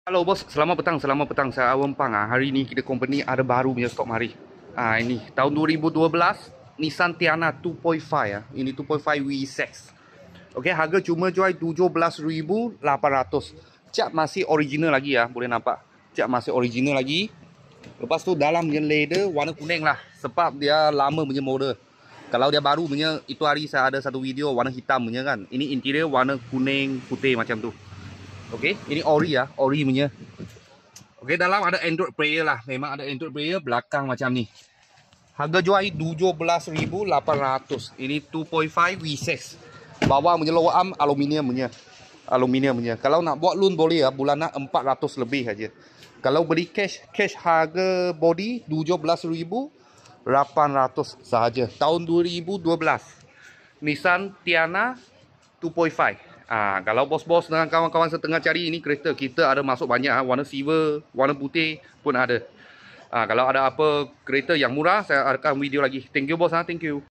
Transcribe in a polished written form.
Halo bos, selamat petang. Saya Awang Pang. Hari ni kita company ada baru punya stok mari. Ini tahun 2012 Nissan Tiana 2.5 Ini 2.5 V6. Okey, harga cuma jual 17,800. Cat masih original lagi ya, boleh nampak. Cat masih original lagi. Lepas tu dalam punya leather warna kuning lah, sebab dia lama punya model. Kalau dia baru punya, itu hari saya ada satu video warna hitam punya kan. Ini interior warna kuning putih macam tu. Okey, ini ori ya, ori punya. Okey, dalam ada Android player lah. Memang ada Android player belakang macam ni. Harga jual 17,800. Ini 2.5 V6. Bawah punya lower arm aluminium punya. Kalau nak buat loan boleh ya, bulanan 400 lebih aja. Kalau beli cash harga body 17,800 sahaja. Tahun 2012. Nissan Tiana 2.5. Kalau bos-bos dengan kawan-kawan setengah cari ini kereta, kita ada masuk banyak. Warna silver, warna putih pun ada. Kalau ada apa kereta yang murah, saya akan video lagi. Thank you bos. Thank you.